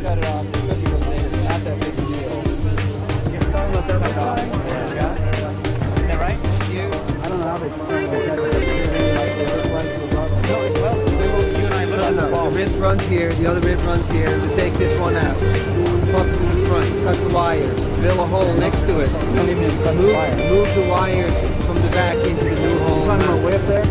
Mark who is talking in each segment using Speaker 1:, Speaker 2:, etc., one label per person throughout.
Speaker 1: cut it off because it was not that big a deal.
Speaker 2: You're starting with that flying?
Speaker 1: Yeah. Isn't that right? You?
Speaker 2: I don't know how they fly like that. Like they look like the bottom.
Speaker 1: No, well, you and I live on the
Speaker 2: No,
Speaker 1: ball.
Speaker 2: the rib runs here, the other rib runs here. We take this one out. Plug it in the front, cut the wire, drill a hole next to it. Move the wires from the back into the new hole.
Speaker 1: Talking about way up there?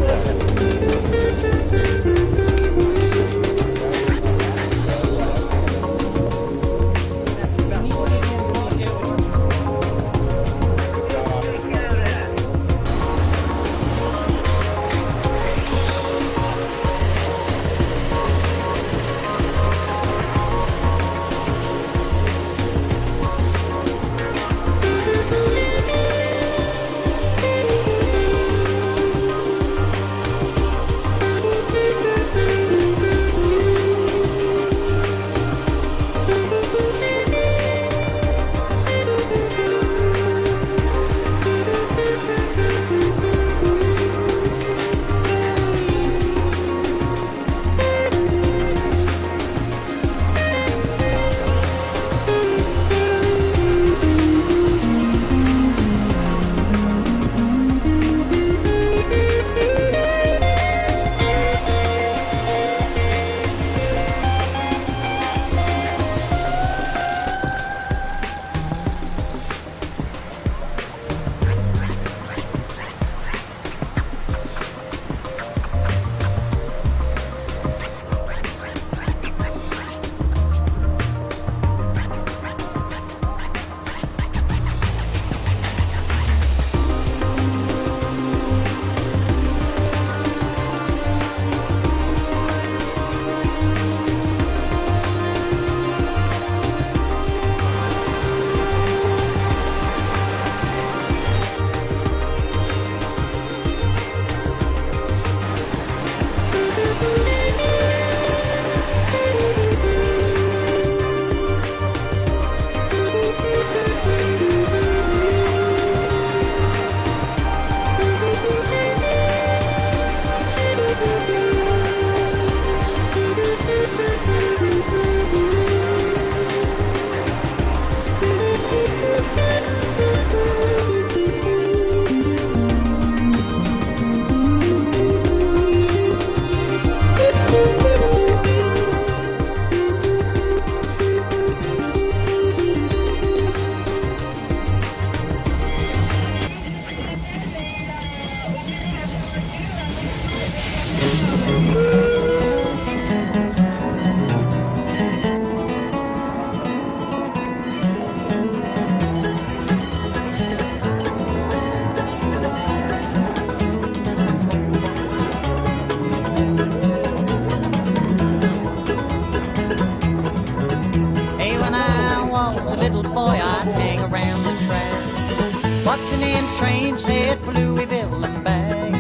Speaker 3: watching them trains head for Louisville and back.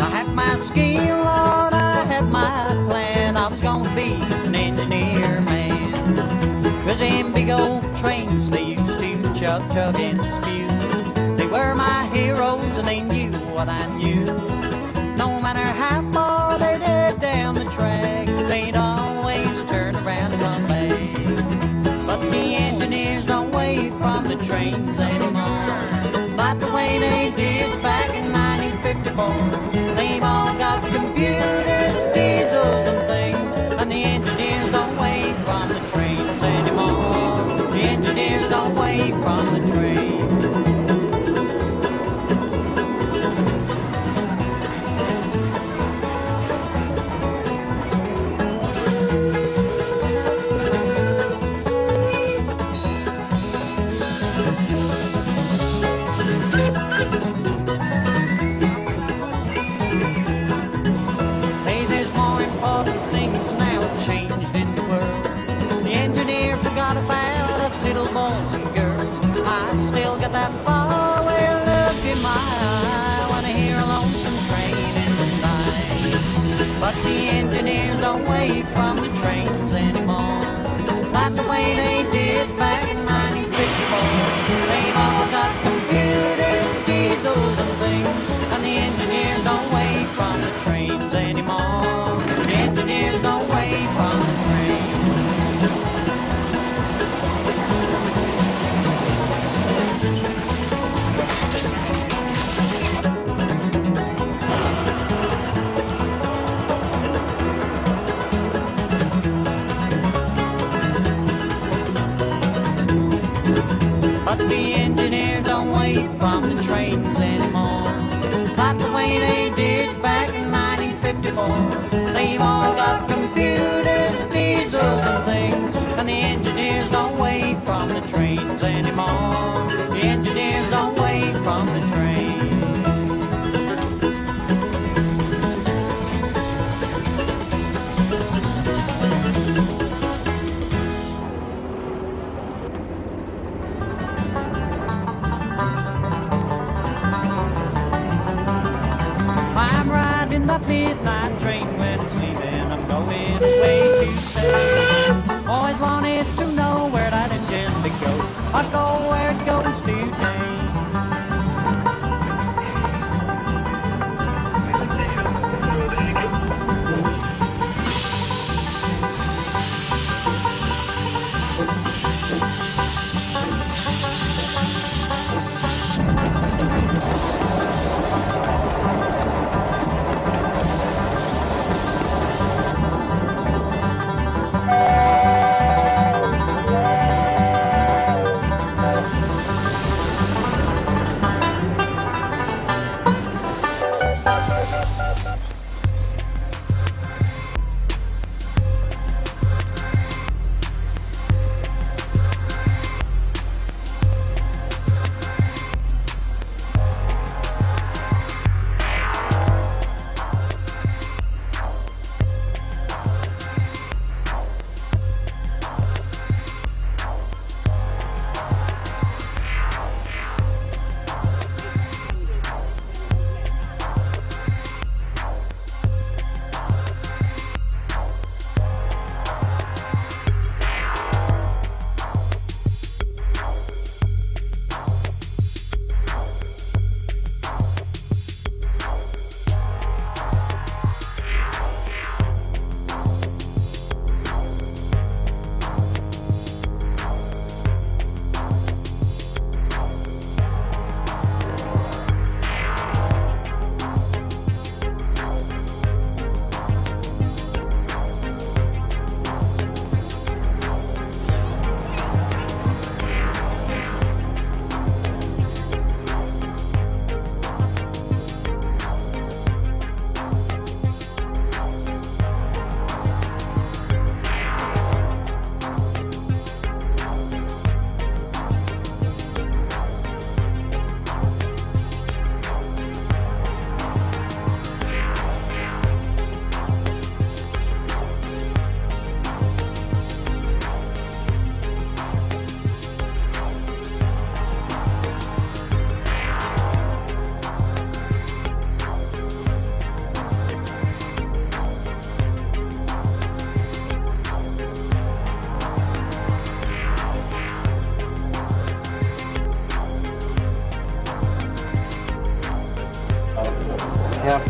Speaker 3: I had my skill, Lord, I had my plan. I was gonna be an engineer man. 'Cause them big old trains they used to chug, chug and spew. They were my heroes and they knew what I knew. No matter how far they did down the track, they'd always turn around and run back. But the engineers don't wait from the trains anymore, like the way they did back in 1954. They've all got computers, diesels and things, and the engineers don't wait from the trains anymore. The engineers don't wait from the trains. Little boys and girls, I still got that faraway look in my eye when I hear a lonesome train in the night. But the engineers don't wait from the trains anymore, like the way they did back in 1954. They've all got computers, diesels and things, and the engineers don't wait from the trains anymore. The engineers don't wait from the trains. But the engineers don't wait from the trains anymore, like the way they did back in 1954. They've all got computers, diesels and things, and the engineers don't wait from the trains anymore. The engineers don't wait from the trains. I'm riding the midnight train when it's leaving. I'm going away to stay. Always wanted to know where that engine would go. I'll go where it goes today.
Speaker 1: Yeah.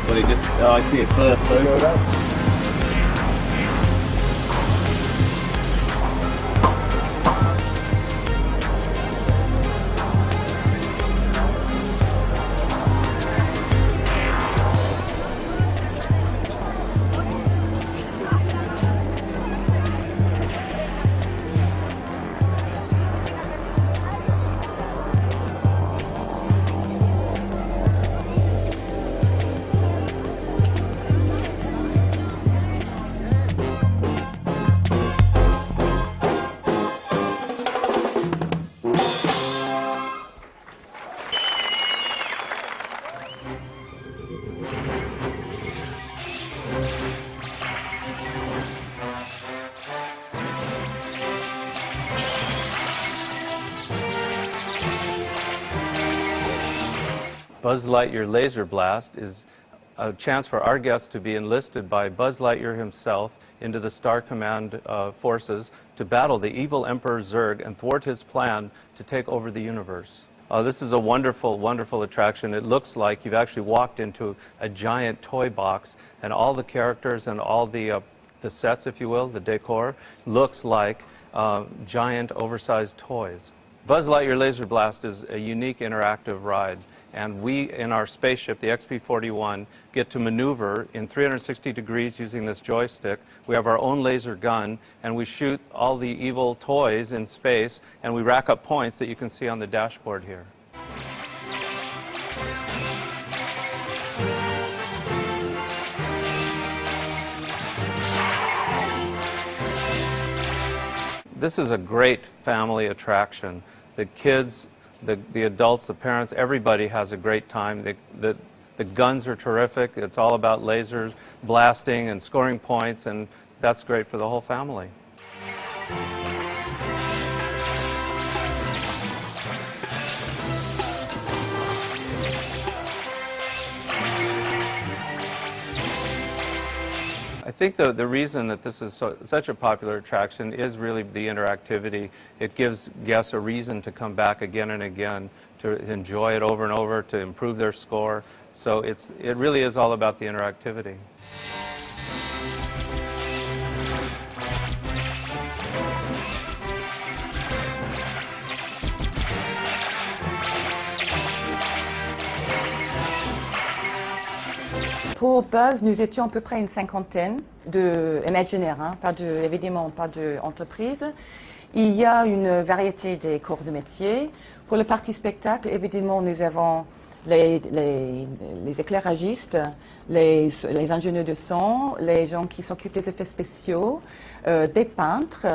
Speaker 4: Well, it just, I see it first, so.
Speaker 5: Buzz Lightyear Laser Blast is a chance for our guests to be enlisted by Buzz Lightyear himself into the Star Command forces to battle the evil Emperor Zurg and thwart his plan to take over the universe. This is a wonderful, wonderful attraction. It looks like you've actually walked into a giant toy box, and all the characters and all the sets, if you will, the decor, looks like giant, oversized toys. Buzz Lightyear Laser Blast is a unique interactive ride, and we, in our spaceship, the XP-41, get to maneuver in 360 degrees using this joystick. We have our own laser gun, and we shoot all the evil toys in space, and we rack up points that you can see on the dashboard here. This is a great family attraction. The kids, the adults, the parents, everybody has a great time. The guns are terrific. It's all about lasers, blasting and scoring points, and that's great for the whole family. I think the reason that this is such a popular attraction is really the interactivity. It gives guests a reason to come back again and again, to enjoy it over and over, to improve their score. So it really is all about the interactivity.
Speaker 6: Pour Buzz, nous étions à peu près une cinquantaine d'imaginaires, évidemment pas d'entreprises. Il y a une variété des corps de métier. Pour le parti spectacle, évidemment, nous avons les éclairagistes, les ingénieurs de son, les gens qui s'occupent des effets spéciaux, des peintres.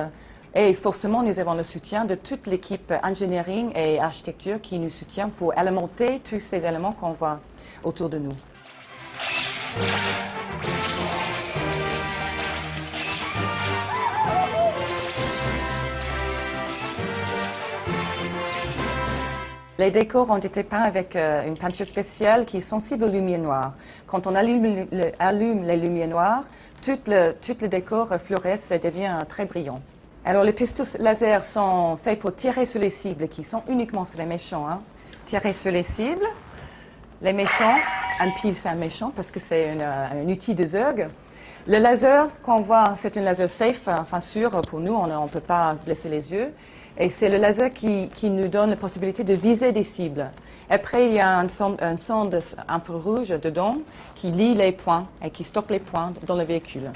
Speaker 6: Et forcément, nous avons le soutien de toute l'équipe engineering et architecture qui nous soutient pour alimenter tous ces éléments qu'on voit autour de nous. Les décors ont été peints avec une peinture spéciale qui est sensible aux lumières noires. Quand on allume les lumières noires, tout le décor fluoresce et devient très brillant. Alors les pistons laser sont faits pour tirer sur les cibles qui sont uniquement sur les méchants. Tirer sur les cibles. Les méchants, un pile c'est un méchant parce que c'est un outil de Zurg. Le laser qu'on voit, c'est un laser safe, enfin sûr pour nous, on ne peut pas blesser les yeux. Et c'est le laser qui nous donne la possibilité de viser des cibles. Après, il y a un sonde infrarouge dedans qui lie les points et qui stocke les points dans le véhicule.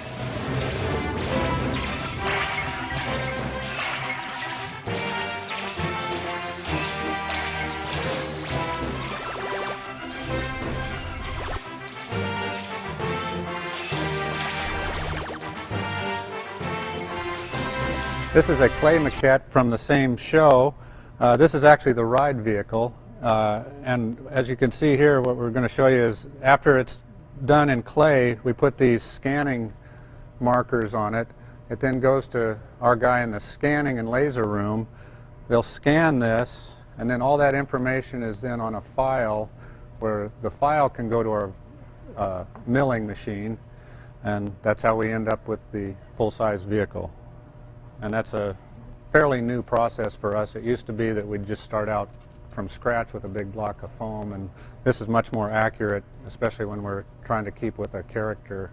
Speaker 7: This is a clay maquette from the same show. This is actually the ride vehicle. And as you can see here, what we're going to show you is after it's done in clay, we put these scanning markers on it. It then goes to our guy in the scanning and laser room. They'll scan this, and then all that information is then on a file where the file can go to our milling machine, and that's how we end up with the full-size vehicle. And that's a fairly new process for us. It used to be that we'd just start out from scratch with a big block of foam, and this is much more accurate, especially when we're trying to keep with a character.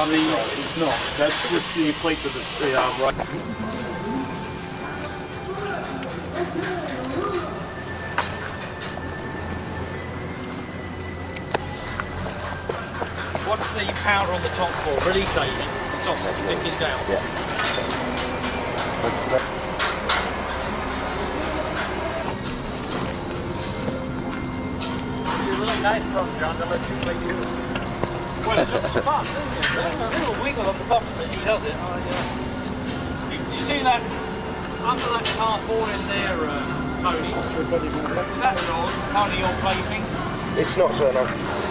Speaker 4: It's not. That's just the plate of the right.
Speaker 8: the powder on the top for? Release agent. Stops it sticking down.
Speaker 1: Yeah.
Speaker 8: You're really nice, Tom John, to let you play too. Well, it looks fun, doesn't it? There's a little wiggle on the bottom as he does it. You see that under that tarpaulin there, Tony? Was that yours? One of your playthings?
Speaker 1: It's not so enough.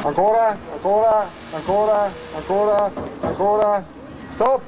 Speaker 9: Ancora, ancora, ancora, ancora, ancora. Stop!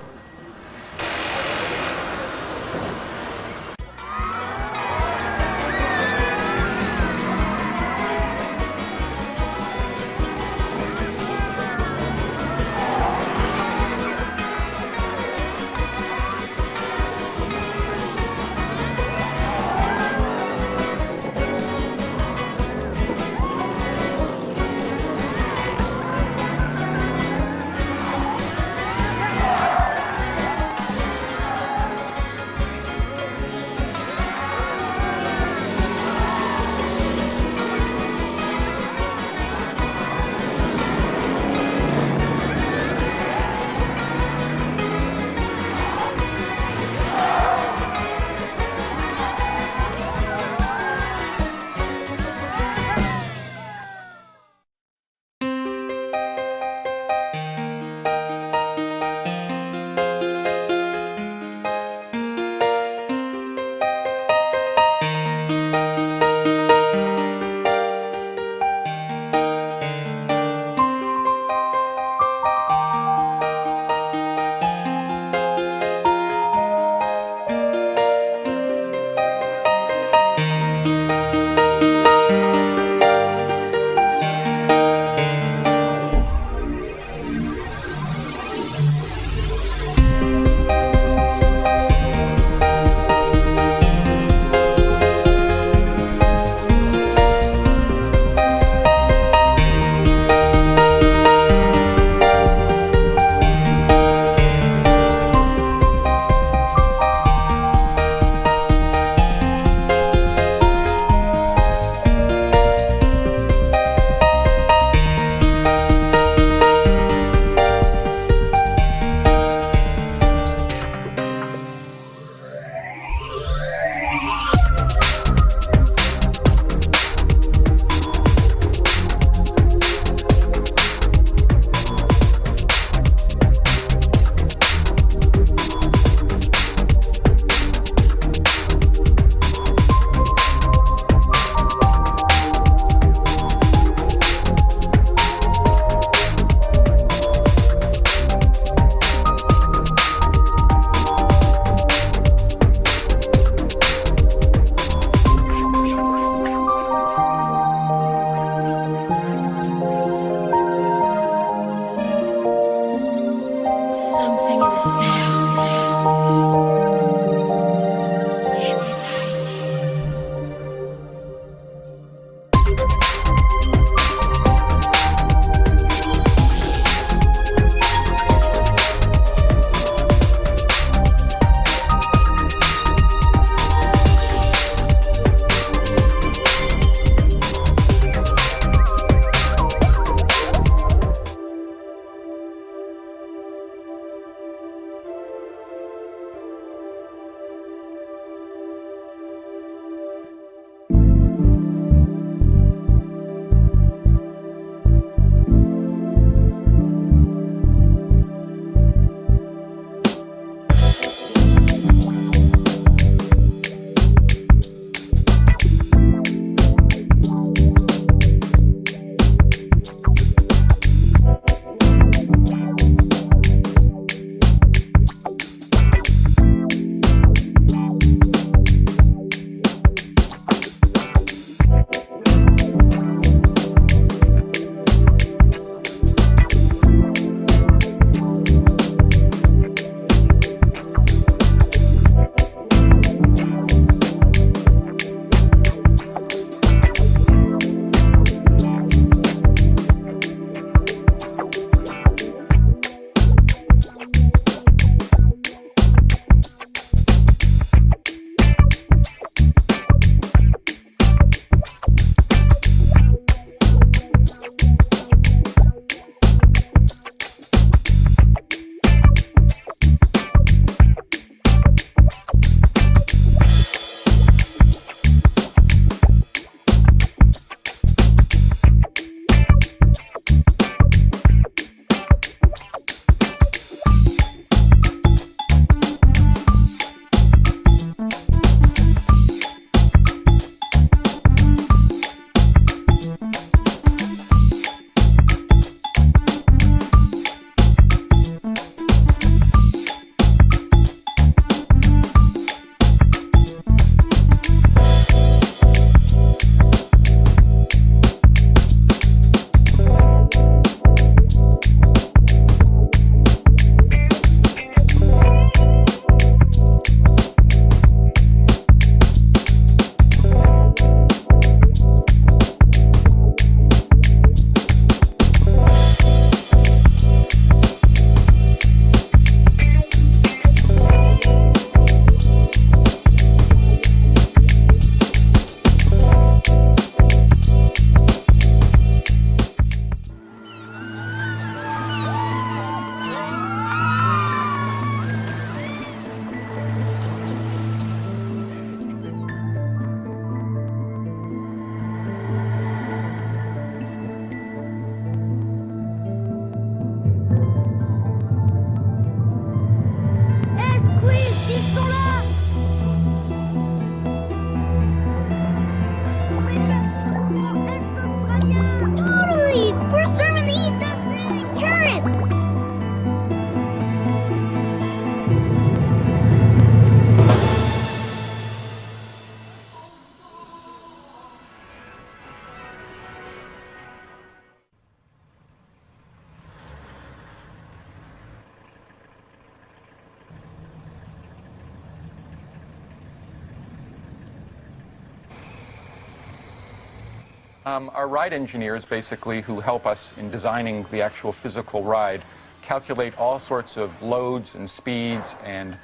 Speaker 10: Our ride engineers, basically, who help us in designing the actual physical ride, calculate all sorts of loads and speeds and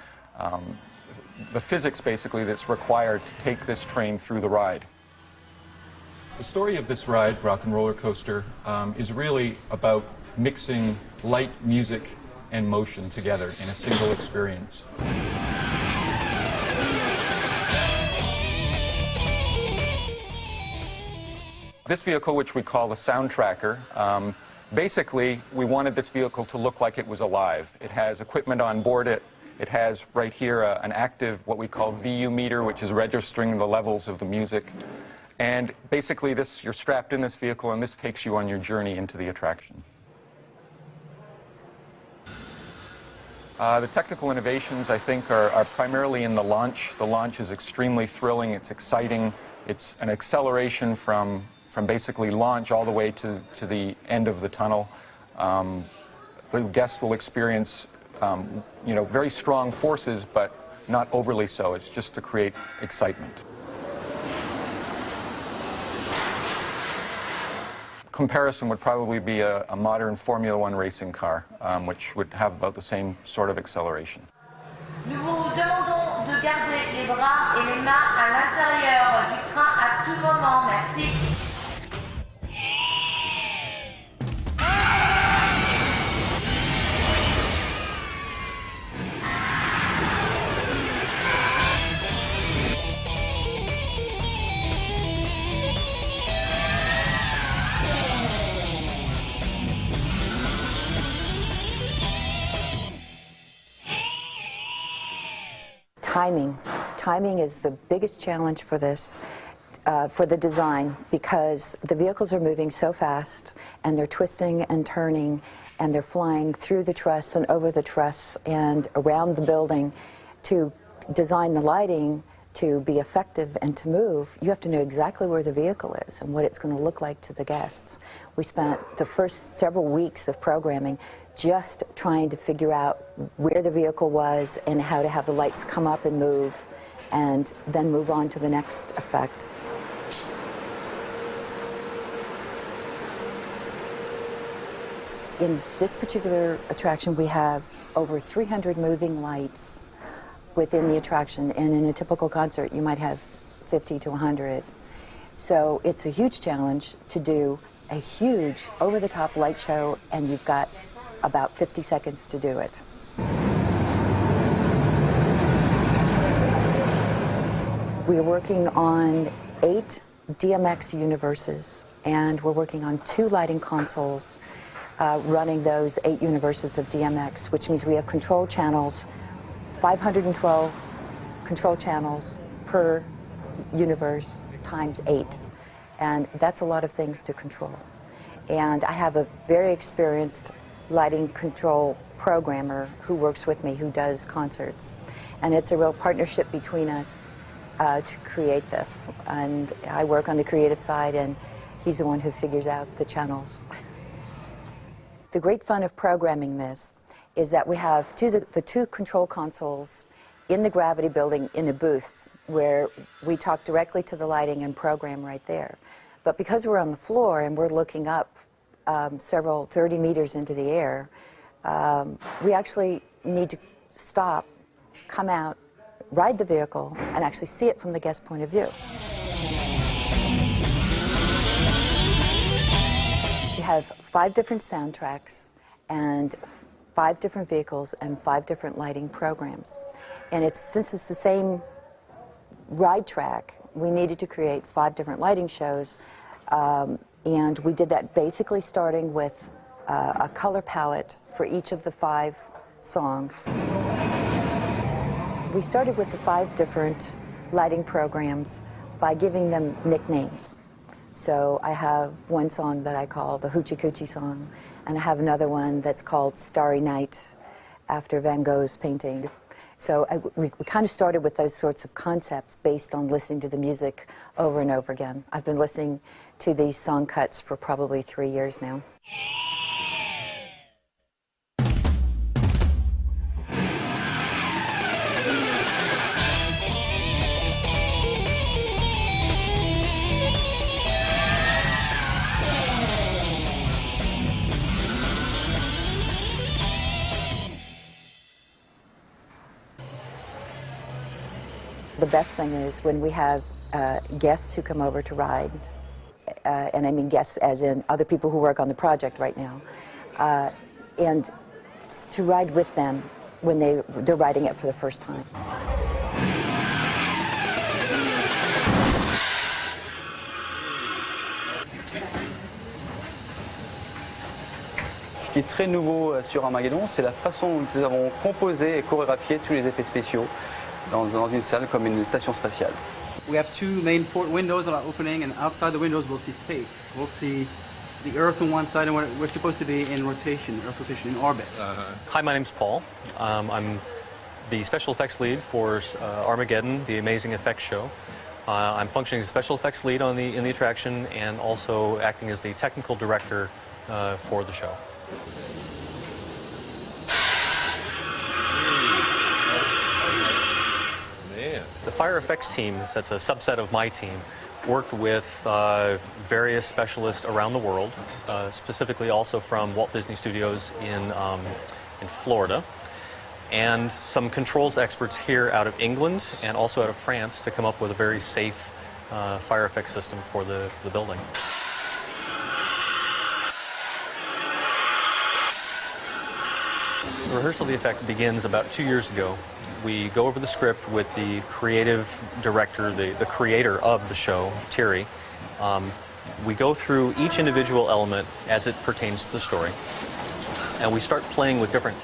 Speaker 10: the physics, basically, that's required to take this train through the ride. The story of this ride, Rock and Roller Coaster, is really about mixing light, music, and motion together in a single experience. This vehicle, which we call the Sound Tracker, basically we wanted this vehicle to look like it was alive. It has equipment on board it. It has right here an active, what we call VU meter, which is registering the levels of the music. And basically you're strapped in this vehicle and this takes you on your journey into the attraction. The technical innovations, I think, are primarily in the launch. The launch is extremely thrilling. It's exciting. It's an acceleration from basically launch all the way to the end of the tunnel. The guests will experience very strong forces, but not overly so. It's just to create excitement. Comparison would probably be a modern Formula One racing car, which would have about the same sort of acceleration.
Speaker 11: Nous vous demandons de garder les bras et les mains à l'intérieur du train à tout moment. Merci.
Speaker 12: Timing is the biggest challenge for this, for the design, because the vehicles are moving so fast and they're twisting and turning and they're flying through the truss and over the truss and around the building. To design the lighting to be effective and to move, you have to know exactly where the vehicle is and what it's going to look like to the guests. We spent the first several weeks of programming just trying to figure out where the vehicle was and how to have the lights come up and move, and then move on to the next effect. In this particular attraction, we have over 300 moving lights within the attraction, and in a typical concert, you might have 50 to 100. So it's a huge challenge to do a huge over-the-top light show, and you've got about 50 seconds to do it. We're working on 8 DMX universes, and we're working on 2 lighting consoles running those 8 universes of DMX, which means we have control channels, 512 control channels per universe times 8. And that's a lot of things to control. And I have a very experienced lighting control programmer who works with me, who does concerts. And it's a real partnership between us to create this. And I work on the creative side, and he's the one who figures out the channels. The great fun of programming this is that we have the 2 control consoles in the Gravity building in a booth where we talk directly to the lighting and program right there. But because we're on the floor and we're looking up several 30 meters into the air, we actually need to stop, come out, ride the vehicle, and actually see it from the guest point of view. We have 5 different soundtracks and 5 different vehicles and 5 different lighting programs. And since it's the same ride track, we needed to create 5 different lighting shows. And we did that basically starting with a color palette for each of the 5 songs. We started with the 5 different lighting programs by giving them nicknames. So I have one song that I call the Hoochie Coochie song, and I have another one that's called Starry Night, after Van Gogh's painting. So we kind of started with those sorts of concepts based on listening to the music over and over again. I've been listening to these song cuts for probably 3 years now. The best thing is when we have guests who come over to ride, and I mean guests as in other people who work on the project right now, and to ride with them when they're riding it for the first time.
Speaker 1: Ce qui est très nouveau sur Armageddon, c'est la façon dont nous avons composé et chorégraphié tous les effets spéciaux dans une salle comme une station spatiale.
Speaker 13: We have two main port windows that are opening, and outside the windows we'll see space. We'll see the Earth on one side, and we're supposed to be in rotation, Earth rotation, in orbit.
Speaker 14: Hi, my name's Paul. I'm the special effects lead for Armageddon, the Amazing Effects Show. I'm functioning as special effects lead in the attraction and also acting as the technical director for the show.
Speaker 15: Man.
Speaker 14: The fire effects team, that's a subset of my team, worked with various specialists around the world, specifically also from Walt Disney Studios in Florida, and some controls experts here out of England and also out of France to come up with a very safe fire effects system for the building. The rehearsal of the effects begins about 2 years ago. We go over the script with the creative director, the creator of the show, Thierry. We go through each individual element as it pertains to the story. And we start playing with different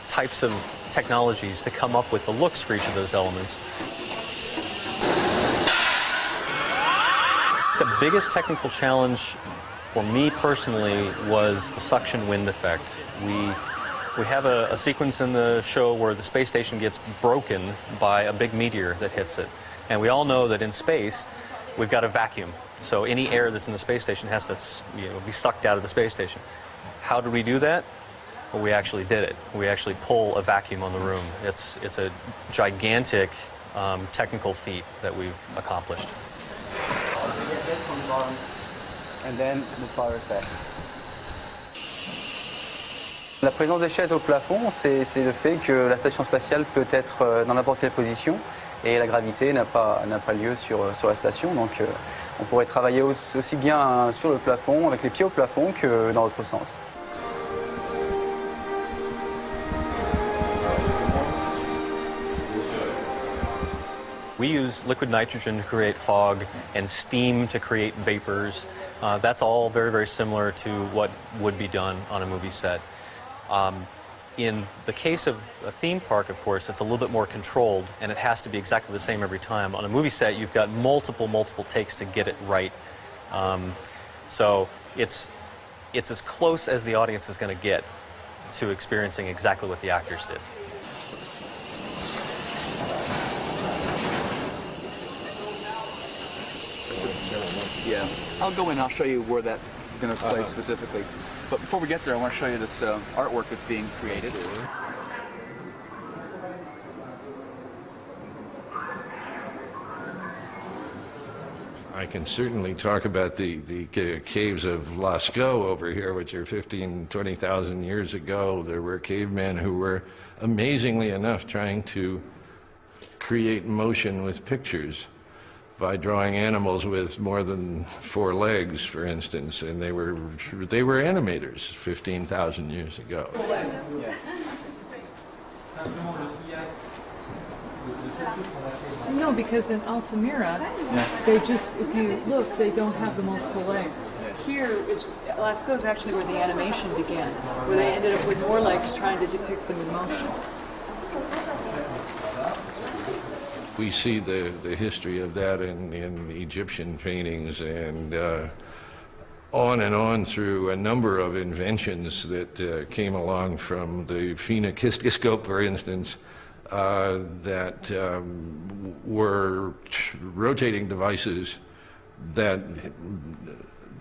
Speaker 14: types of technologies to come up with the looks for each of those elements. The biggest technical challenge for me personally was the suction wind effect. We have a sequence in the show where the space station gets broken by a big meteor that hits it. And we all know that in space, we've got a vacuum. So any air that's in the space station has to be sucked out of the space station. How did we do that? Well, we actually did it. We actually pull a vacuum on the room. It's a gigantic technical feat that we've accomplished.
Speaker 1: So you get this from the bottom, and then the fire effect. La présence des chaises au plafond, c'est le fait que la station spatiale peut être dans n'importe quelle position et la gravité n'a pas lieu sur la station. Donc on pourrait travailler aussi bien sur le plafond, avec les pieds au plafond, que dans l'autre sens.
Speaker 14: We use liquid nitrogen to create fog and steam to create vapors. That's all very, very similar to what would be done on a movie set. In the case of a theme park, of course, it's a little bit more controlled, and it has to be exactly the same every time. On a movie set, you've got multiple takes to get it right. So it's as close as the audience is going to get to experiencing exactly what the actors did.
Speaker 10: Yeah, I'll go in, I'll show you where that is going to play specifically. But before we get there, I want to show you this artwork that's being created.
Speaker 15: I can certainly talk about the caves of Lascaux over here, which are 15,000, 20,000 years ago. There were cavemen who were, amazingly enough, trying to create motion with pictures by drawing animals with more than 4 legs, for instance, and they were animators 15,000 years ago.
Speaker 16: No, because in Altamira, they just, if you look, they don't have the multiple legs. Here is, Lascaux is actually where the animation began, where they ended up with more legs trying to depict them in motion.
Speaker 15: We see the history of that in Egyptian paintings and on through a number of inventions that came along from the phenakistoscope, for instance, that were rotating devices that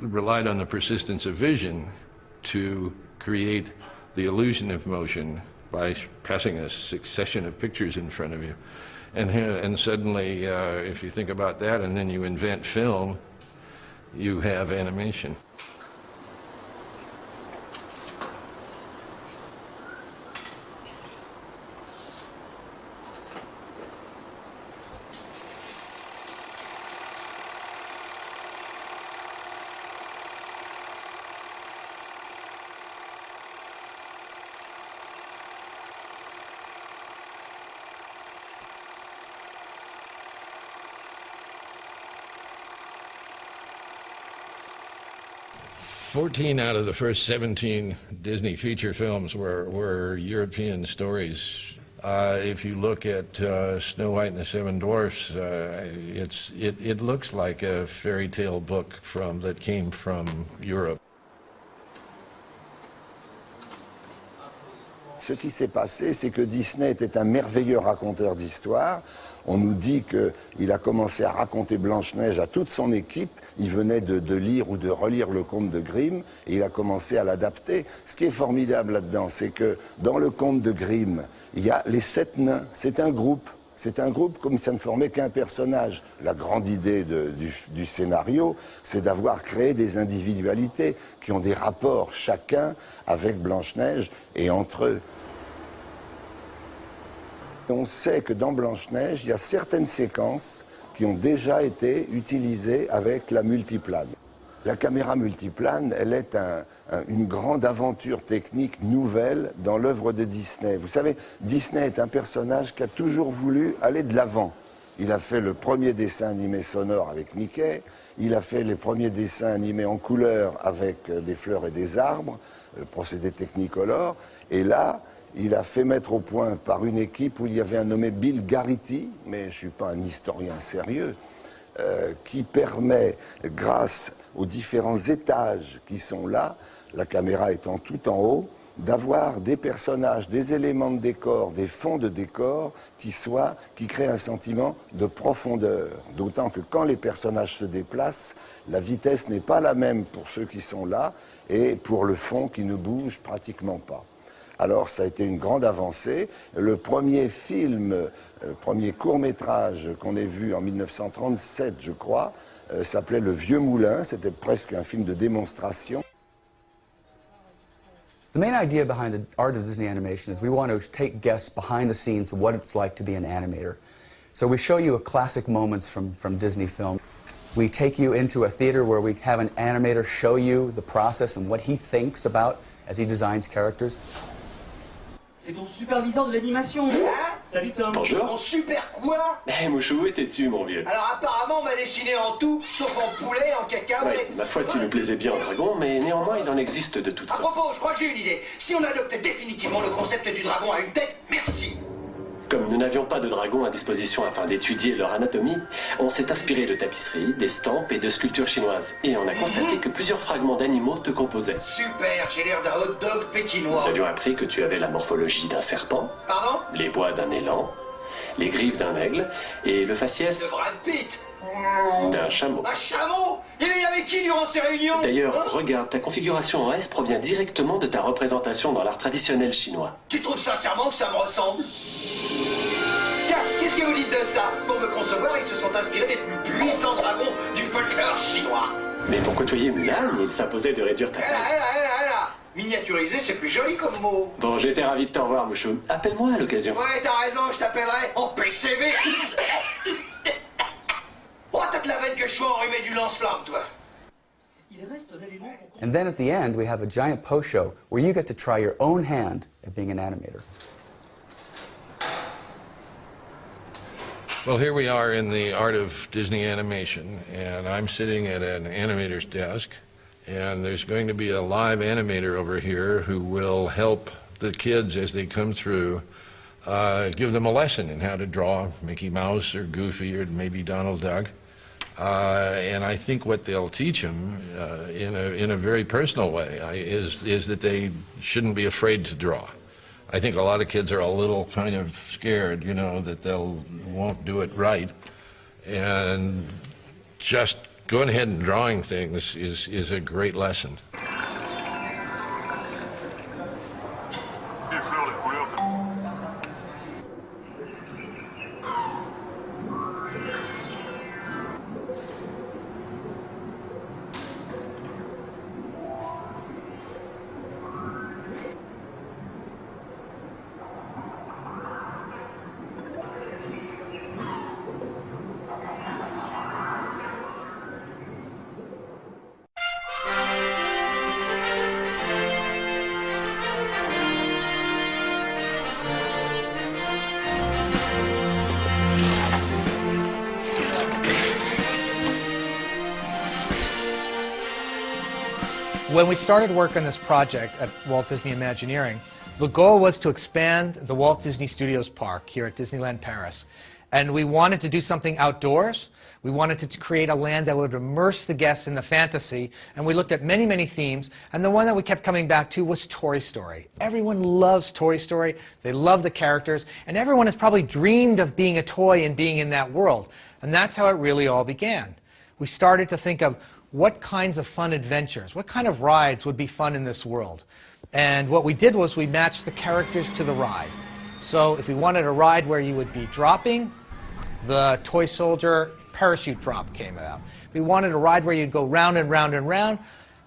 Speaker 15: relied on the persistence of vision to create the illusion of motion by passing a succession of pictures in front of you. And suddenly, if you think about that, and then you invent film, you have animation. 14 out of the first 17 Disney feature films were European stories. If you look at Snow White and the Seven Dwarfs, it looks like a fairy tale book that came from Europe.
Speaker 17: Ce qui s'est passé, c'est que Disney était un merveilleux raconteur d'histoires. On nous dit qu'il a commencé à raconter Blanche-Neige à toute son équipe. Il venait de lire ou de relire le conte de Grimm et il a commencé à l'adapter. Ce qui est formidable là-dedans, c'est que dans le conte de Grimm, il y a les 7 nains. C'est un groupe. C'est un groupe comme ça ne formait qu'un personnage. La grande idée du scénario, c'est d'avoir créé des individualités qui ont des rapports chacun avec Blanche-Neige et entre eux. On sait que dans Blanche-Neige, il y a certaines séquences qui ont déjà été utilisées avec la multiplane. La caméra multiplane, elle est une grande aventure technique nouvelle dans l'œuvre de Disney. Vous savez, Disney est un personnage qui a toujours voulu aller de l'avant. Il a fait le premier dessin animé sonore avec Mickey, il a fait les premiers dessins animés en couleur avec des fleurs et des arbres, le procédé Technicolor, et là, il a fait mettre au point par une équipe où il y avait un nommé Bill Garrity, mais je ne suis pas un historien sérieux, qui permet, grâce aux différents étages qui sont là, la caméra étant tout en haut, d'avoir des personnages, des éléments de décor, des fonds de décor qui créent un sentiment de profondeur. D'autant que quand les personnages se déplacent, la vitesse n'est pas la même pour ceux qui sont là et pour le fond qui ne bouge pratiquement pas. Alors ça a été une grande avancée. Le premier film, premier court-métrage qu'on ait vu en 1937, je crois, s'appelait Le Vieux Moulin. C'était presque un film de démonstration.
Speaker 18: The main idea behind the art of Disney animation is we want to take guests behind the scenes of what it's like to be an animator. So we show you classic moments from Disney film. We take you into a theater where we have an animator show you the process and what he thinks about as he designs characters.
Speaker 19: C'est ton superviseur de l'animation. Salut Tom.
Speaker 20: Bonjour.
Speaker 19: Mon super quoi?
Speaker 20: Eh, Mouchou, où étais-tu, mon vieux?
Speaker 19: Alors apparemment on m'a dessiné en tout, sauf en poulet, en cacahuète.
Speaker 20: Oui, ma foi, tu nous plaisais bien en dragon, mais néanmoins il en existe de toutes
Speaker 19: À
Speaker 20: sortes.
Speaker 19: propos, je crois que j'ai une idée. Si on adoptait définitivement le concept du dragon à une tête, merci.
Speaker 20: Comme nous n'avions pas de dragons à disposition afin d'étudier leur anatomie, on s'est inspiré de tapisseries, d'estampes et de sculptures chinoises. Et on a constaté que plusieurs fragments d'animaux te composaient.
Speaker 19: Super, j'ai l'air d'un hot dog pékinois.
Speaker 20: Nous avions appris que tu avais la morphologie d'un serpent,
Speaker 19: Pardon?
Speaker 20: les bois d'un élan, les griffes d'un aigle et le faciès
Speaker 19: De Brad Pitt.
Speaker 20: d'un chameau.
Speaker 19: Un chameau? Et il est avec qui durant ces réunions?
Speaker 20: D'ailleurs, regarde, ta configuration en S provient directement de ta représentation dans l'art traditionnel chinois.
Speaker 19: Tu trouves sincèrement que ça me ressemble? Tiens, qu'est-ce que vous dites de ça? Pour me concevoir, ils se sont inspirés des plus puissants dragons du folklore chinois.
Speaker 20: Mais pour côtoyer Mulan, il s'imposait de réduire ta taille.
Speaker 19: Hé. Miniaturiser, c'est plus joli comme mot.
Speaker 20: Bon, j'étais ravi de t'en voir, Mouchou. Appelle-moi à l'occasion.
Speaker 19: Ouais, t'as raison, je t'appellerai en PCV. Oh, t'as de la veine que je sois enrhumé du lance-flamme, toi.
Speaker 18: And then at the end, we have a giant post show where you get to try your own hand at being an animator.
Speaker 15: Well, here we are in the art of Disney animation, and I'm sitting at an animator's desk, and there's going to be a live animator over here who will help the kids as they come through, give them a lesson in how to draw Mickey Mouse or Goofy or maybe Donald Duck. And I think what they'll teach them in a very personal way is that they shouldn't be afraid to draw. I think a lot of kids are a little kind of scared, you know, that won't do it right. And just going ahead and drawing things is a great lesson.
Speaker 21: When we started work on this project at Walt Disney Imagineering, the goal was to expand the Walt Disney Studios Park here at Disneyland Paris. And we wanted to do something outdoors. We wanted to create a land that would immerse the guests in the fantasy. And we looked at many, many themes. And the one that we kept coming back to was Toy Story. Everyone loves Toy Story. They love the characters. And everyone has probably dreamed of being a toy and being in that world. And that's how it really all began. We started to think of what kinds of fun adventures, what kind of rides would be fun in this world. And what we did was we matched the characters to the ride. So if we wanted a ride where you would be dropping, the Toy Soldier parachute drop came out. We wanted a ride where you'd go round and round and round.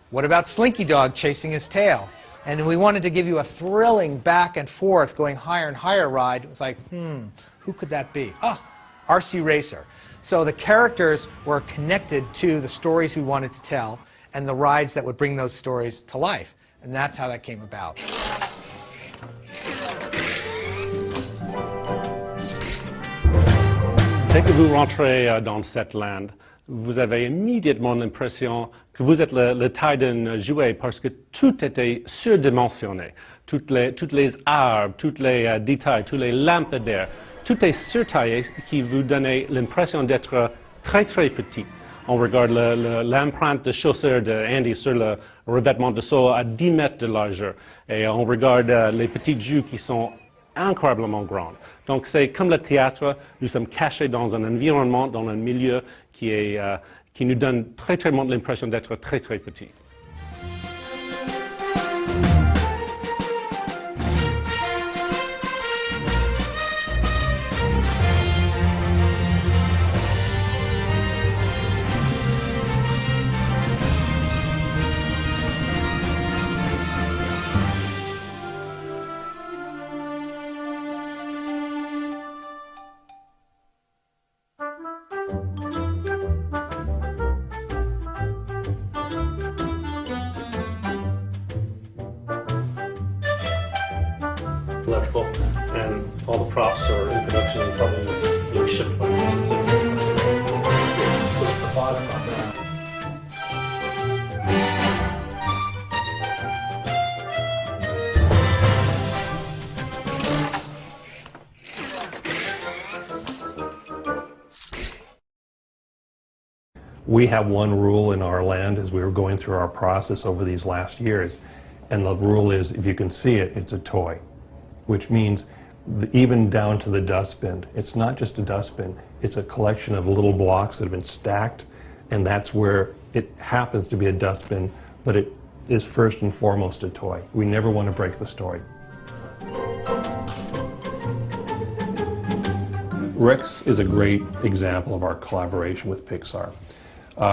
Speaker 21: What about Slinky Dog chasing his tail? And we wanted to give you a thrilling back and forth, going higher and higher ride. It was like, who could that be? Oh, RC Racer. So the characters were connected to the stories we wanted to tell and the rides that would bring those stories to life. And that's how that came about.
Speaker 22: Dès que vous rentrez dans cette land, vous avez immédiatement l'impression que vous êtes la taille d'un jouet parce que tout était surdimensionné. Toutes les arbres, tous les détails, tous les lampadaires, tout est surtaillé qui vous donne l'impression d'être très très petit. On regarde l'empreinte de chaussure d'Andy sur le revêtement de sol à 10 mètres de largeur. Et on regarde les petites joues qui sont incroyablement grandes. Donc c'est comme le théâtre, nous sommes cachés dans un environnement, dans un milieu qui nous donne très très l'impression d'être très très petit. Electrical, and all the props are in production and probably being shipped by us. So put at the bottom of that.
Speaker 23: We have one rule in our land as we were going through our process over these last years, and the rule is if you can see it, it's a toy. Which means even down to the dustbin. It's not just a dustbin, it's a collection of little blocks that have been stacked, and that's where it happens to be a dustbin, but it is first and foremost a toy. We never want to break the story. Rex is a great example of our collaboration with Pixar.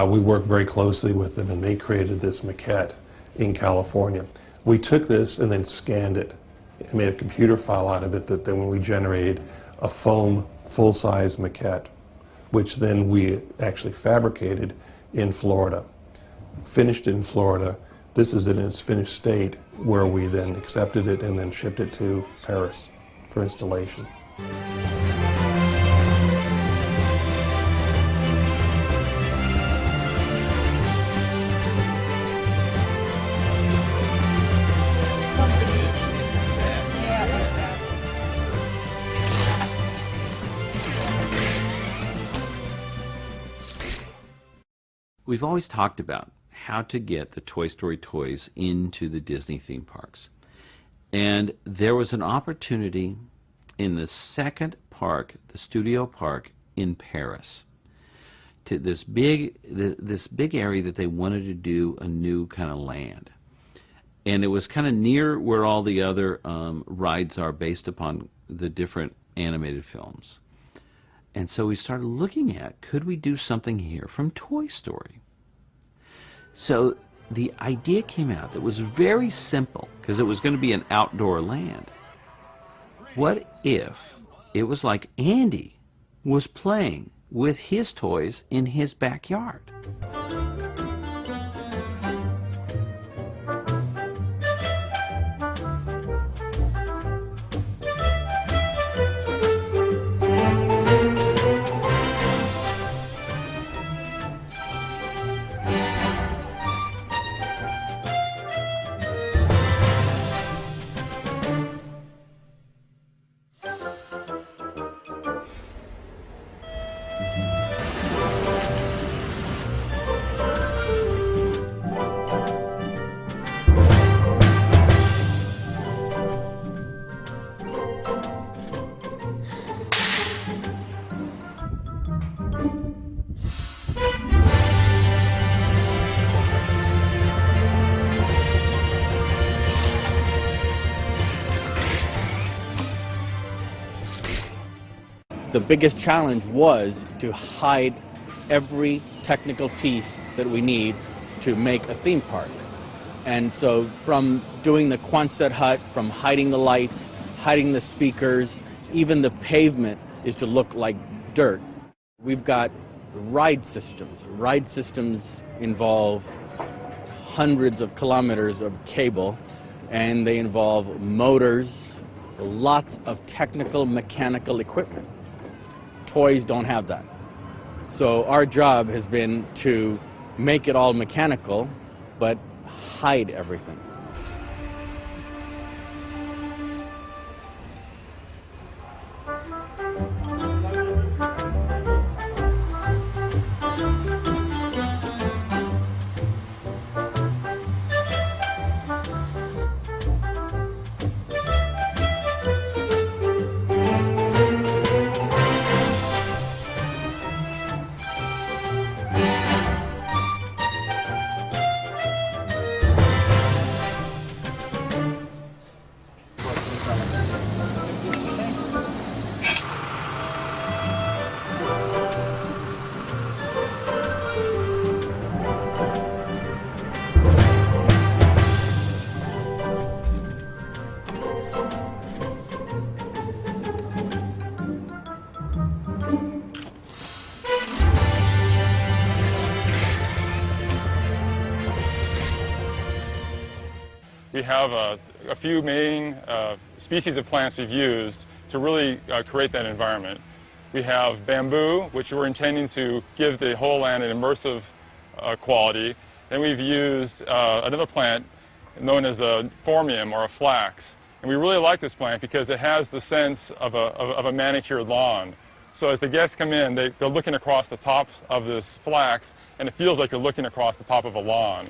Speaker 23: We worked very closely with them, and they created this maquette in California. We took this and then scanned it. And made a computer file out of it that then we generated a foam full-size maquette, which then we actually fabricated in Florida. Finished in Florida. This is in its finished state, where we then accepted it and then shipped it to Paris for installation.
Speaker 24: We've always talked about how to get the Toy Story toys into the Disney theme parks. And there was an opportunity in the second park, the Studio Park in Paris, to this big area that they wanted to do a new kind of land. And it was kind of near where all the other rides are based upon the different animated films. And so we started looking at, could we do something here from Toy Story? So the idea came out that was very simple, because it was going to be an outdoor land. What if it was like Andy was playing with his toys in his backyard?
Speaker 2: The biggest challenge was to hide every technical piece that we need to make a theme park. And so from doing the Quonset hut, from hiding the lights, hiding the speakers, even the pavement is to look like dirt. We've got ride systems. Ride systems involve hundreds of kilometers of cable, and they involve motors, lots of technical mechanical equipment. Toys don't have that. So our job has been to make it all mechanical, but hide everything.
Speaker 10: We have a few main species of plants we've used to really create that environment. We have bamboo, which we're intending to give the whole land an immersive quality. Then we've used another plant known as a phormium or a flax. And we really like this plant because it has the sense of a manicured lawn. So as the guests come in, they're looking across the top of this flax, and it feels like they're looking across the top of a lawn.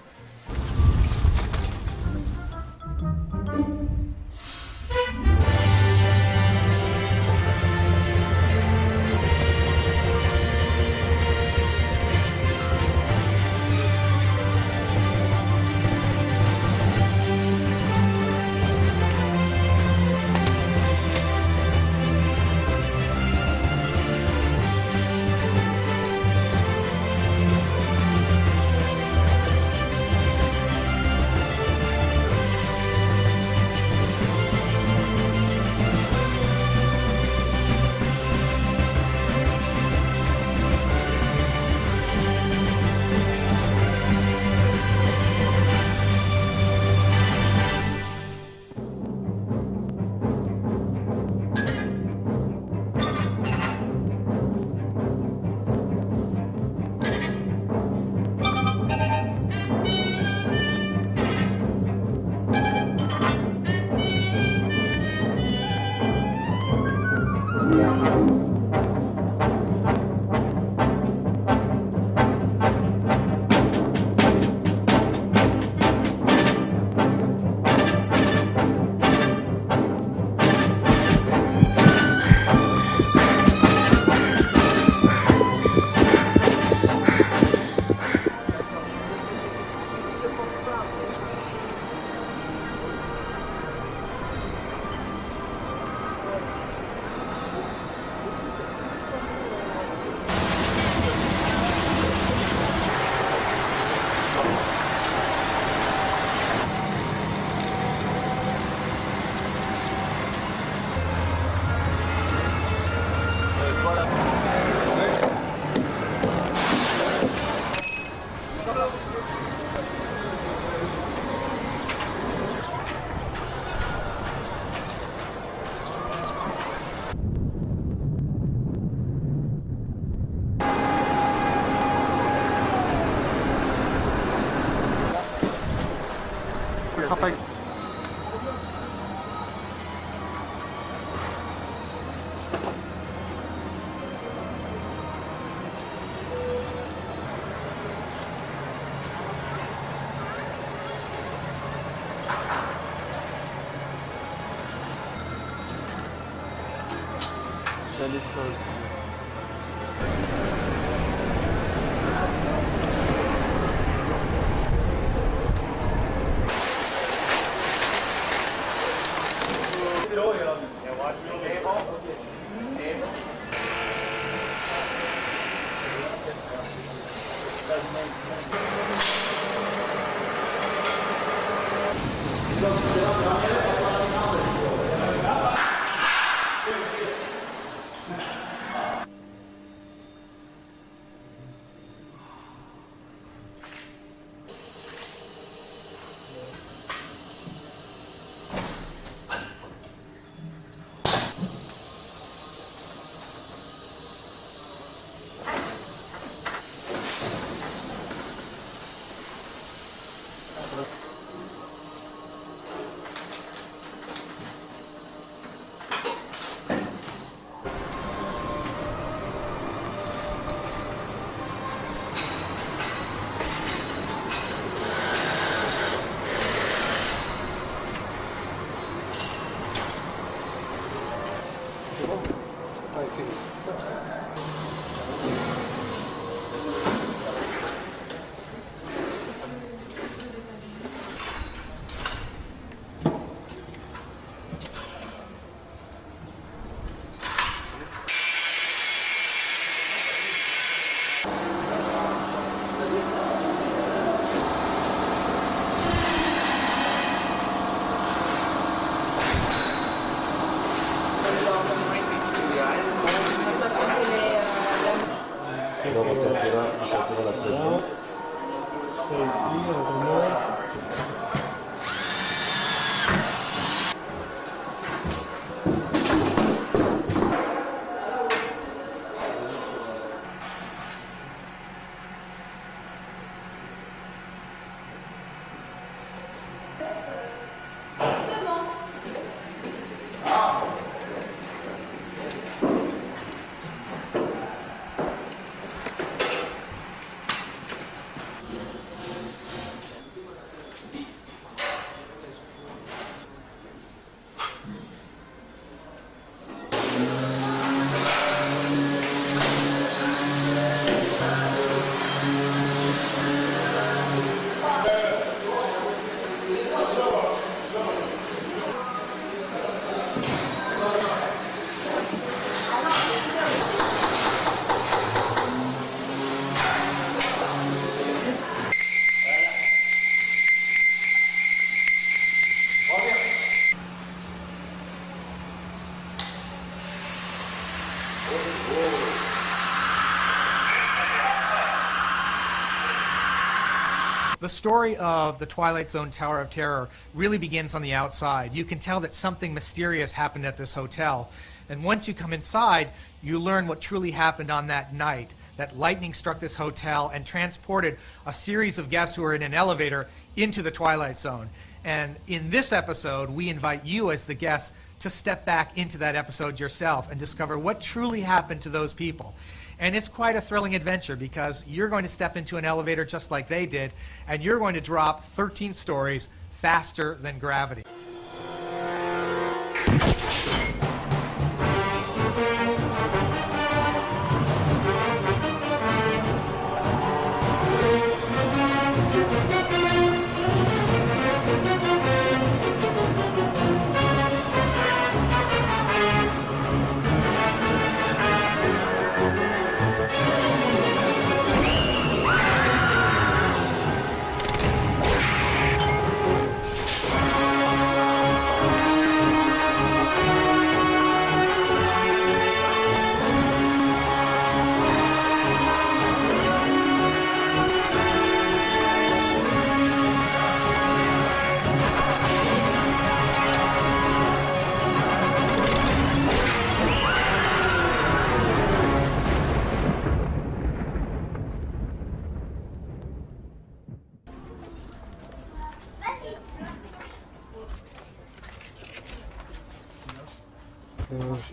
Speaker 21: The story of the Twilight Zone Tower of Terror really begins on the outside. You can tell that something mysterious happened at this hotel. And once you come inside, you learn what truly happened on that night. That lightning struck this hotel and transported a series of guests who were in an elevator into the Twilight Zone. And in this episode, we invite you as the guests to step back into that episode yourself and discover what truly happened to those people. And it's quite a thrilling adventure because you're going to step into an elevator just like they did, and you're going to drop 13 stories faster than gravity.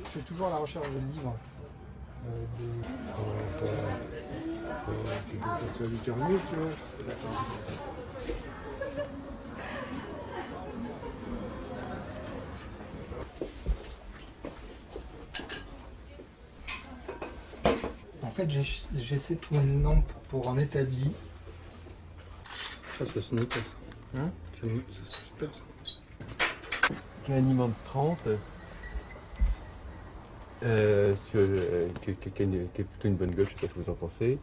Speaker 9: Je suis toujours à la recherche de livres. Tu vas lui dire mieux, tu vois. En fait, j'essaie de trouver une lampe pour un établi. Ça, c'est nickel, ça. Hein? C'est super, ça.
Speaker 3: Un 30. Qui est plutôt une bonne gueule, je sais pas ce que vous en pensez.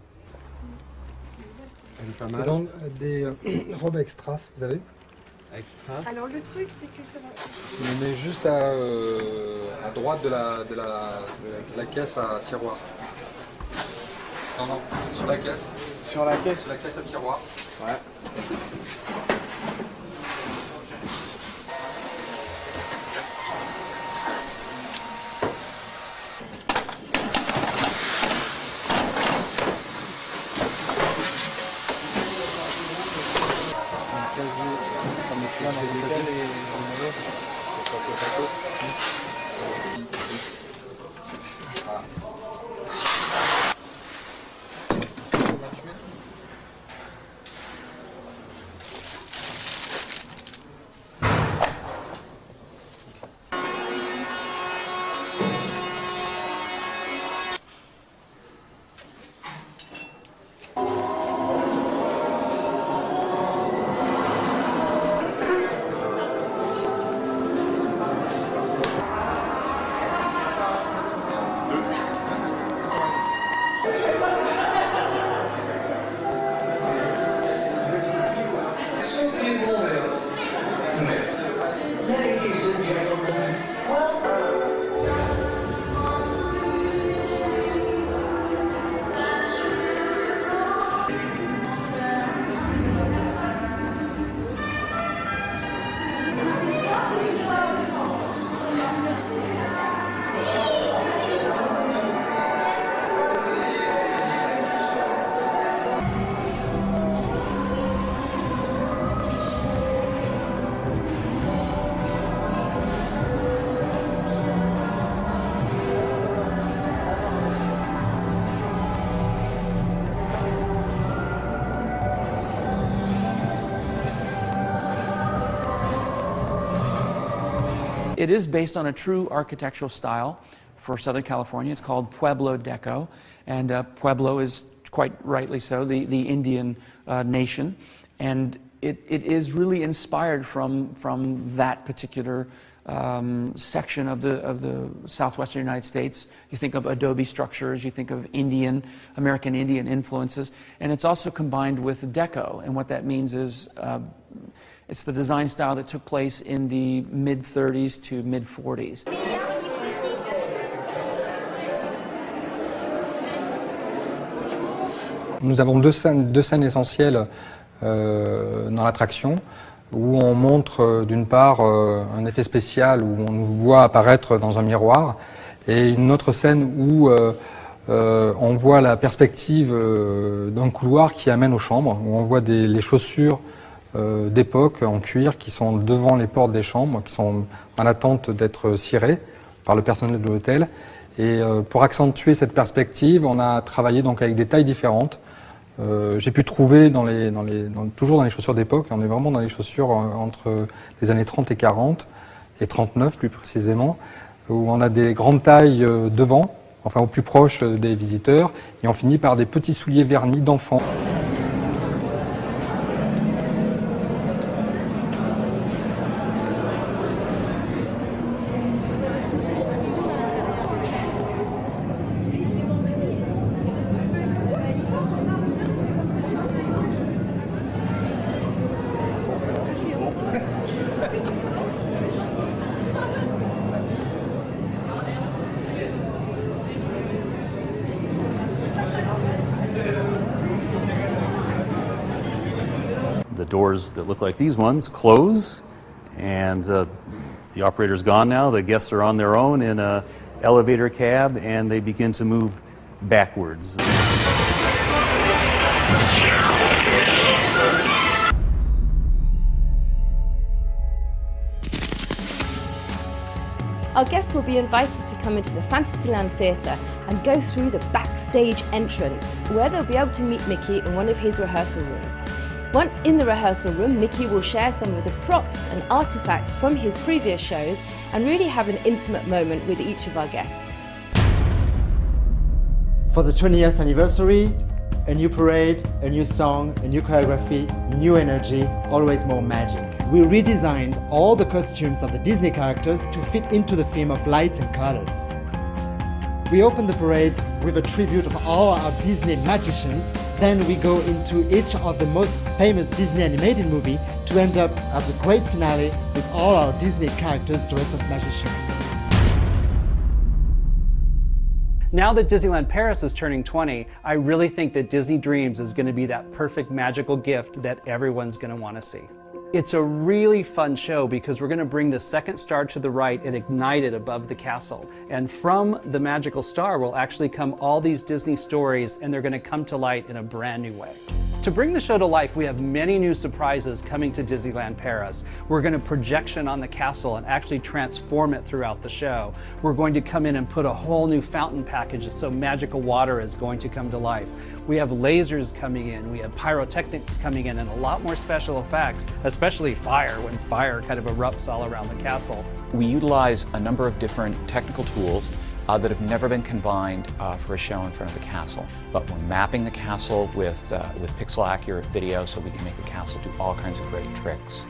Speaker 9: Elle est pas mal. Dans des robes extras, vous avez?
Speaker 3: Extra.
Speaker 4: Alors le truc c'est que ça va...
Speaker 9: On est juste à droite de la caisse à tiroir. Non, non, sur la caisse.
Speaker 13: Sur la caisse?
Speaker 9: Sur la caisse à tiroir.
Speaker 13: Ouais.
Speaker 5: It is based on a true architectural style for Southern California. It's called Pueblo Deco, and Pueblo is quite rightly so, the Indian nation, and it is really inspired from that particular section of the southwestern United States. You think of adobe structures, you think of American Indian influences, and it's also combined with deco, and what that means is it's the design style that took place in the mid-30s to mid-40s.
Speaker 9: Nous avons deux scènes essentielles dans l'attraction, où on montre d'une part un effet spécial où on nous voit apparaître dans un miroir, et une autre scène où on voit la perspective d'un couloir qui amène aux chambres, où on voit les chaussures d'époque en cuir qui sont devant les portes des chambres, qui sont en attente d'être cirées par le personnel de l'hôtel. Et pour accentuer cette perspective, on a travaillé donc avec des tailles différentes. J'ai pu trouver toujours dans les chaussures d'époque, on est vraiment dans les chaussures entre les années 30 et 40, et 39 plus précisément, où on a des grandes tailles devant, enfin au plus proche des visiteurs, et on finit par des petits souliers vernis d'enfants.
Speaker 6: The doors that look like these ones close, and the operator's gone now. The guests are on their own in an elevator cab, and they begin to move backwards.
Speaker 7: Our guests will be invited to come into the Fantasyland Theatre and go through the backstage entrance, where they'll be able to meet Mickey in one of his rehearsal rooms. Once in the rehearsal room, Mickey will share some of the props and artifacts from his previous shows and really have an intimate moment with each of our guests.
Speaker 25: For the 20th anniversary, a new parade, a new song, a new choreography, new energy, always more magic. We redesigned all the costumes of the Disney characters to fit into the theme of lights and colors. We open the parade with a tribute of all our Disney magicians. Then we go into each of the most famous Disney animated movie to end up as a great finale with all our Disney characters dressed as magicians.
Speaker 1: Now that Disneyland Paris is turning 20, I really think that Disney Dreams is going to be that perfect magical gift that everyone's going to want to see. It's a really fun show because we're going to bring the second star to the right and ignite it above the castle. And from the magical star will actually come all these Disney stories, and they're going to come to light in a brand new way. To bring the show to life, we have many new surprises coming to Disneyland Paris. We're going to projection on the castle and actually transform it throughout the show. We're going to come in and put a whole new fountain package so magical water is going to come to life. We have lasers coming in, we have pyrotechnics coming in, and a lot more special effects, especially fire, when fire kind of erupts all around the castle.
Speaker 4: We utilize a number of different technical tools that have never been combined for a show in front of the castle. But we're mapping the castle with pixel accurate video so we can make the castle do all kinds of great tricks.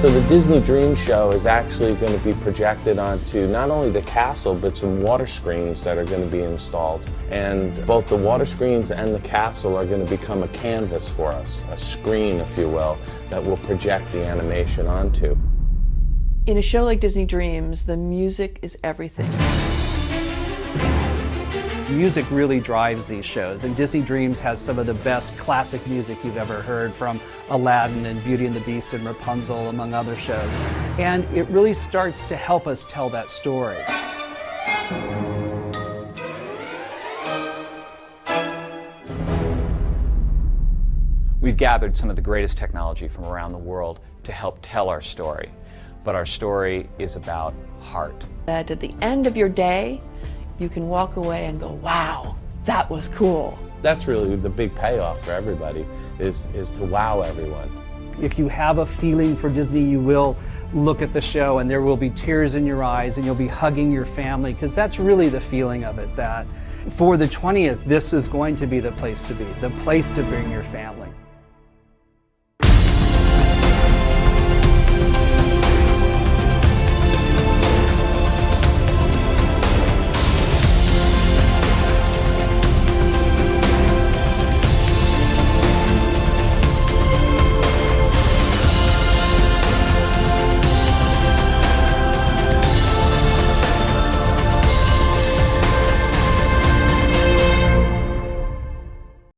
Speaker 8: So the Disney Dream Show is actually going to be projected onto not only the castle, but some water screens that are going to be installed. And both the water screens and the castle are going to become a canvas for us, a screen, if you will, that we'll project the animation onto.
Speaker 11: In a show like Disney Dreams, the music is everything.
Speaker 1: Music really drives these shows, and Disney Dreams has some of the best classic music you've ever heard, from Aladdin and Beauty and the Beast and Rapunzel, among other shows. And it really starts to help us tell that story.
Speaker 4: We've gathered some of the greatest technology from around the world to help tell our story. But our story is about heart.
Speaker 11: That at the end of your day, you can walk away and go, wow, that was cool.
Speaker 8: That's really the big payoff for everybody, is to wow everyone.
Speaker 1: If you have a feeling for Disney, you will look at the show and there will be tears in your eyes and you'll be hugging your family, because that's really the feeling of it, that for the 20th, this is going to be the place to be, the place to bring your family.